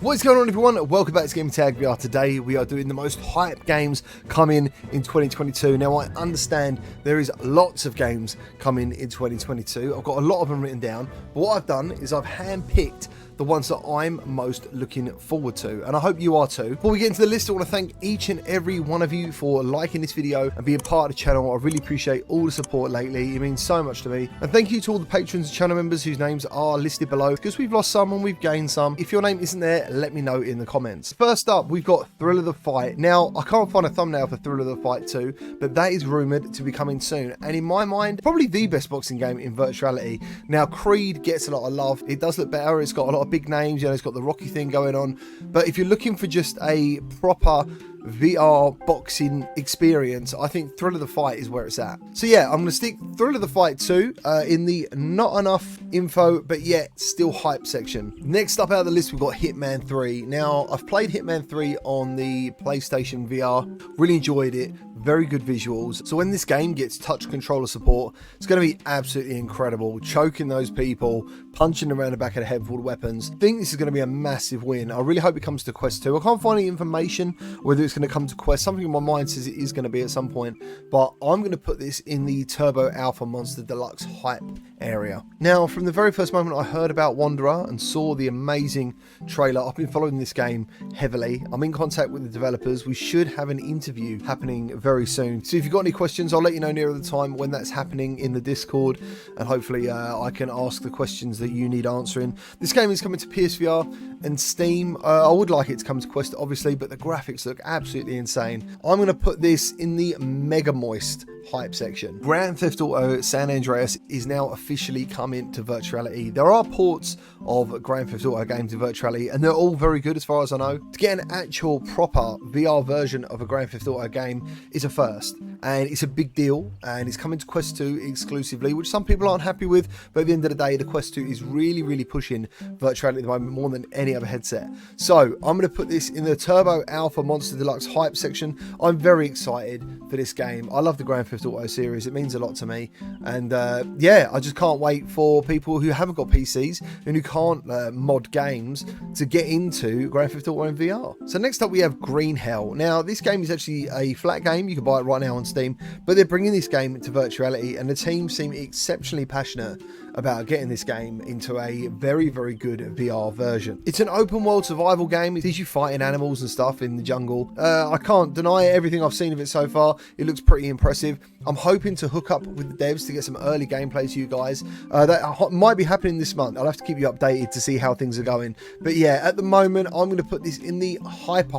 What is going on, everyone? Welcome back to Gamertag VR. Today we are doing the most hype games coming in 2022. Now I understand there is lots of games coming in 2022. I've got a lot of them written down, but what I've done is I've handpicked the ones that I'm most looking forward to, and I hope you are too. Before we get into the list, I want to thank each and every one of you for liking this video and being part of the channel. I really appreciate all the support lately. It means so much to me. And thank you to all the patrons and channel members whose names are listed below, because we've lost some and we've gained some. If your name isn't there, let me know in the comments. First up, we've got Thrill of the Fight. Now, I can't find a thumbnail for Thrill of the Fight 2, but that is rumoured to be coming soon. And in my mind, probably the best boxing game in virtuality. Now, Creed gets a lot of love. It does look better. It's got a lot of big names. You know, it's got the Rocky thing going on. But if you're looking for just a proper VR boxing experience, I think Thrill of the Fight is where it's at. So yeah, I'm going to stick Thrill of the Fight 2 in the not enough info but yet still hype section. Next up out of the list, we've got Hitman 3. Now, I've played Hitman 3 on the PlayStation VR, really enjoyed it. Very good visuals. So when this game gets touch controller support, it's going to be absolutely incredible. Choking those people, punching them around the back of the head with all the weapons. I think this is going to be a massive win. I really hope it comes to Quest 2. I can't find any information whether it's going to come to Quest. Something in my mind says it is going to be at some point, but I'm going to put this in the Turbo Alpha Monster Deluxe hype area. Now, from the very first moment I heard about Wanderer and saw the amazing trailer, I've been following this game heavily. I'm in contact with the developers. We should have an interview happening very soon. So if you've got any questions, I'll let you know nearer the time when that's happening in the Discord, and hopefully I can ask the questions that you need answering. This game is coming to PSVR and Steam. I would like it to come to Quest, obviously, but the graphics look absolutely insane. I'm going to put this in the mega moist hype section. Grand Theft Auto San Andreas is now officially coming to virtuality. There are ports of Grand Theft Auto games in virtuality, and they're all very good as far as I know. To get an actual proper VR version of a Grand Theft Auto game is a first, and it's a big deal, and it's coming to Quest 2 exclusively, which some people aren't happy with, but at the end of the day, the Quest 2 is really pushing virtuality at the moment more than any other headset. So I'm going to put this in the Turbo Alpha Monster Deluxe hype section. I'm very excited for this game. I love the Grand Theft Auto series. It means a lot to me, and yeah, I just can't wait for people who haven't got PCs and who can't mod games to get into Grand Theft Auto in VR. So next up we have Green Hell. Now, this game is actually a flat game. You can buy it right now on Steam, but they're bringing this game into virtuality, and the team seem exceptionally passionate about getting this game into a very good VR version. It's an open world survival game. It sees you fighting animals and stuff in the jungle. I can't deny everything I've seen of it so far. It looks pretty impressive. I'm hoping to hook up with the devs to get some early gameplay to you guys. That might be happening this month. I'll have to keep you updated to see how things are going. But yeah, at the moment, I'm going to put this in the hype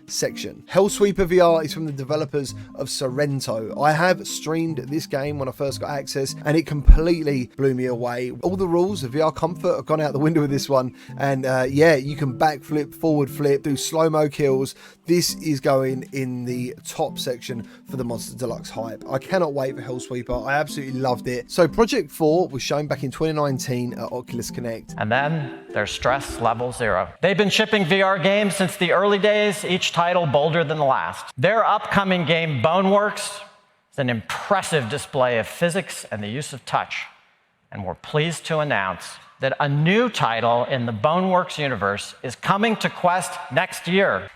section. Hellsweeper VR is from the developers of Sorrento. I have streamed this game when I first got access, and it completely blew me away. All the rules of VR comfort have gone out the window with this one, and yeah, you can backflip, forward flip, do slow-mo kills. This is going in the top section for the Monster Deluxe hype. I cannot wait for Hellsweeper. I absolutely loved it. So Project 4 was shown back in 2019 at Oculus Connect. And then there's stress level 0. They've been shipping VR games since the early days, each title bolder than the last. Their upcoming game, Boneworks, is an impressive display of physics and the use of touch. And we're pleased to announce that a new title in the Boneworks universe is coming to Quest next year.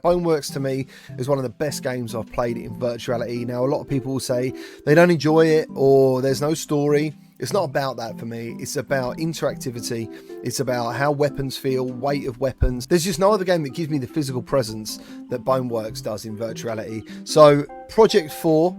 Boneworks to me is one of the best games I've played in virtuality. Now, a lot of people will say they don't enjoy it or there's no story. It's not about that for me. It's about interactivity. It's about how weapons feel, weight of weapons. There's just no other game that gives me the physical presence that Boneworks does in virtuality. So Project 4,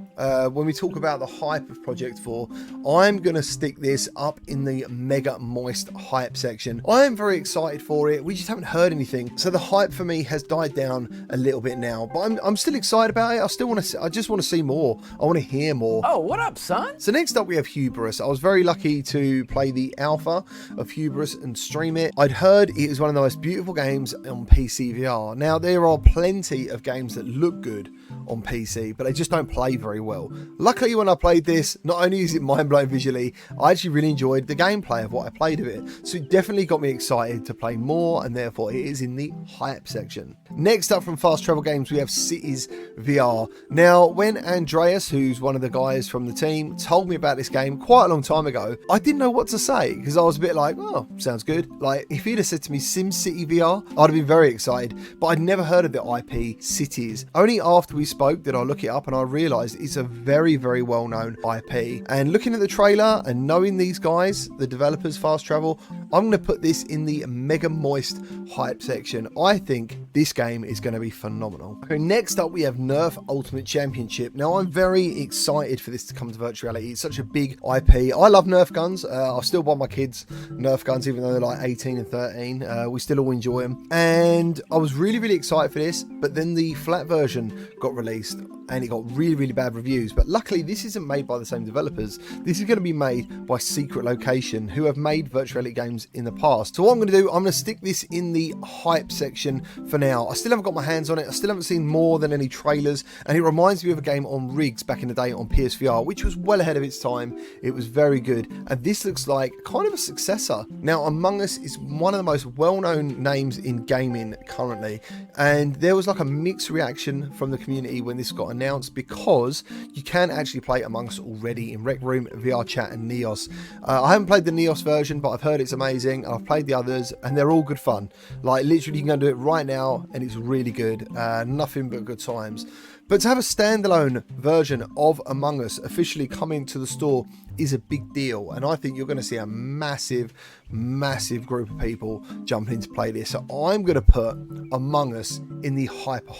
when we talk about the hype of Project 4, I'm going to stick this up in the mega moist hype section. I am very excited for it. We just haven't heard anything. So the hype for me has died down a little bit now, but I'm still excited about it. I just want to see more. I want to hear more. Oh, what up, son? So next up we have Hubris. I was very lucky to play the alpha of Hubris and stream it. I'd heard it was one of the most beautiful games on PCVR. Now, there are plenty of games that look good on PC, but they just don't play very well. Luckily, when I played this, not only is it mind-blowing visually, I actually really enjoyed the gameplay of what I played of it. So it definitely got me excited to play more, and therefore it is in the hype section. Next up from Fast Travel Games, we have Cities VR. Now, when Andreas, who's one of the guys from the team, told me about this game quite a long time ago, I didn't know what to say, because I was a bit like, oh, sounds good. Like, if he'd have said to me SimCity VR, I'd have been very excited, but I'd never heard of the IP Cities. Only after we spoke did I look it up, and I realised it's a very, very well-known IP. And looking at the trailer and knowing these guys, the developers, Fast Travel, I'm going to put this in the mega moist hype section. I think this game is going to be phenomenal. Okay, next up we have Nerf Ultimate Championship. Now, I'm very excited for this to come to virtual reality. It's such a big IP. I love Nerf guns. I'll still buy my kids Nerf guns even though they're like 18 and 13. We still all enjoy them. And I was really, really excited for this, but then the flat version got released and it got really, really bad reviews. But luckily, this isn't made by the same developers. This is going to be made by Secret Location, who have made virtual reality games in the past. So what I'm going to do, I'm going to stick this in the hype section for now. I still haven't got my hands on it. I still haven't seen more than any trailers. And it reminds me of a game on Rigs back in the day on PSVR, which was well ahead of its time. It was very good. And this looks like kind of a successor. Now, Among Us is one of the most well-known names in gaming currently. And there was like a mixed reaction from the community when this got announced, because you can actually play Among Us already in Rec Room, VR Chat and Neos. I haven't played the Neos version, but I've heard it's amazing. I've played the others and they're all good fun. Like, literally you can go and do it right now and it's really good. Nothing but good times. But to have a standalone version of Among Us officially coming to the store is a big deal, and I think you're going to see a massive group of people jumping in to play this. So I'm going to put Among Us in the hype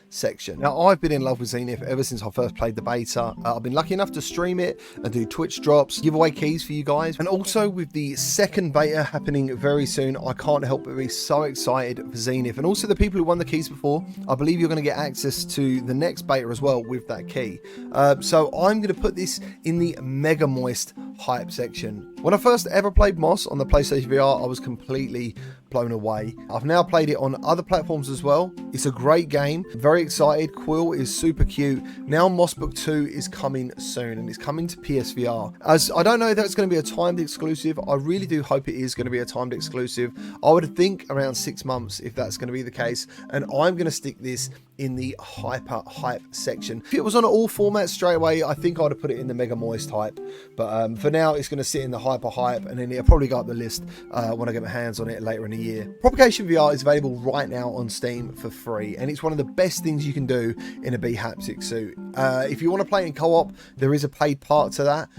section. Now, I've been in love with Zenith ever since I first played the beta. I've been lucky enough to stream it and do Twitch drops, give away keys for you guys, and also with the second beta happening very soon, I can't help but be so excited for Zenith. And also the people who won the keys before, I believe you're going to get access to the next beta as well with that key. So I'm going to put this in the mega moist hype section. When I first ever played Moss on the PlayStation VR, I was completely blown away. I've now played it on other platforms as well. It's a great game. Very excited. Quill is super cute. Now Moss Book 2 is coming soon, and it's coming to PSVR. As I don't know if that's going to be a timed exclusive. I really do hope it is going to be a timed exclusive. I would think around 6 months if that's going to be the case, and I'm going to stick this in the hype section. If it was on all formats straight away, I think I'd have put it in the mega moist hype, but for now it's going to sit in the hype, and then it'll probably go up the list when I get my hands on it later in the year. Propagation VR is available right now on Steam for free, and it's one of the best things you can do in a haptic suit. If you want to play in co-op, there is a paid part to that.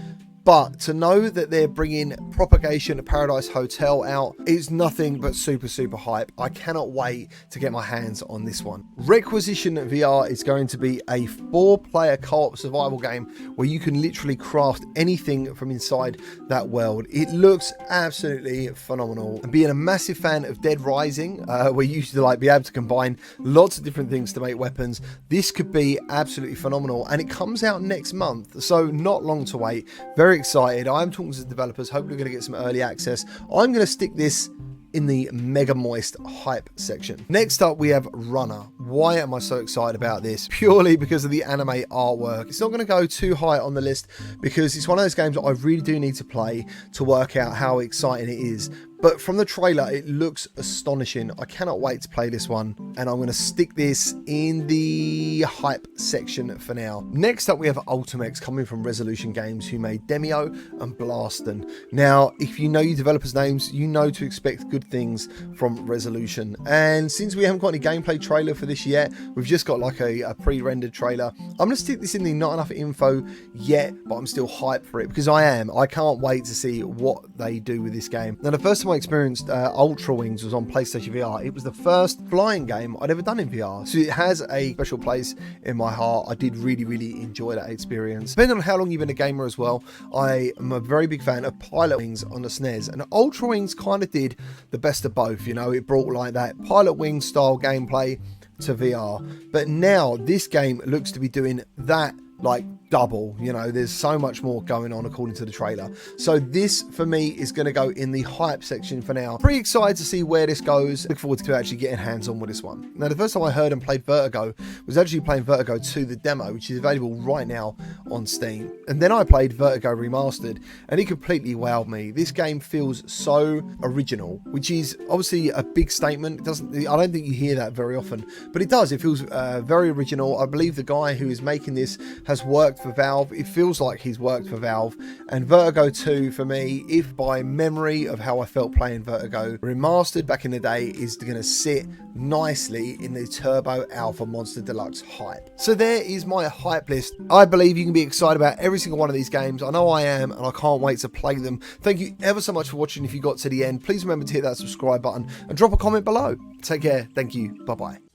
But to know that they're bringing Propagation Paradise Hotel out is nothing but super hype. I cannot wait to get my hands on this one. Requisition VR is going to be a 4-player co-op survival game where you can literally craft anything from inside that world. It looks absolutely phenomenal. And being a massive fan of Dead Rising, where you used to like be able to combine lots of different things to make weapons, this could be absolutely phenomenal. And it comes out next month, so not long to wait. Very excited. I'm talking to the developers, hopefully we're going to get some early access. I'm going to stick this in the mega moist hype section. Next up we have Runner. Why am I so excited about this? Purely because of the anime artwork. It's not going to go too high on the list because it's one of those games that I really do need to play to work out how exciting it is. But from the trailer, it looks astonishing. I cannot wait to play this one. And I'm going to stick this in the hype section for now. Next up, we have Ultimex coming from Resolution Games, who made Demio and Blaston. Now, if you know your developers' names, you know to expect good things from Resolution. And since we haven't got any gameplay trailer for this yet, we've just got like a pre-rendered trailer. I'm going to stick this in the not enough info yet, but I'm still hyped for it because I can't wait to see what they do with this game. Now, the first time I experienced Ultrawings was on PlayStation VR. It was the first flying game I'd ever done in VR, so it has a special place in my heart. I did really enjoy that experience. Depending on how long you've been a gamer as well, I am a very big fan of Pilot Wings on the SNES, and Ultrawings kind of did the best of both. You know, it brought like that Pilot Wings style gameplay to VR, but now this game looks to be doing that like double. You know, there's so much more going on according to the trailer. So this for me is going to go in the hype section for now. Pretty excited to see where this goes. Look forward to actually getting hands on with this one. Now, the first time I heard and played Vertigo was actually playing Vertigo 2, the demo, which is available right now on Steam. And then I played Vertigo Remastered, and it completely wowed me. This game feels so original, which is obviously a big statement. I don't think you hear that very often, but it does. It feels very original. I believe the guy who is making this has worked for Valve. It feels like he's worked for Valve. And Vertigo 2 for me, if by memory of how I felt playing Vertigo Remastered back in the day, is going to sit nicely in the Turbo Alpha Monster Deluxe hype. So there is my hype list. I believe you can be excited about every single one of these games. I know I am, and I can't wait to play them. Thank you ever so much for watching. If you got to the end, please remember to hit that subscribe button and drop a comment below. Take care. Thank you. Bye-bye.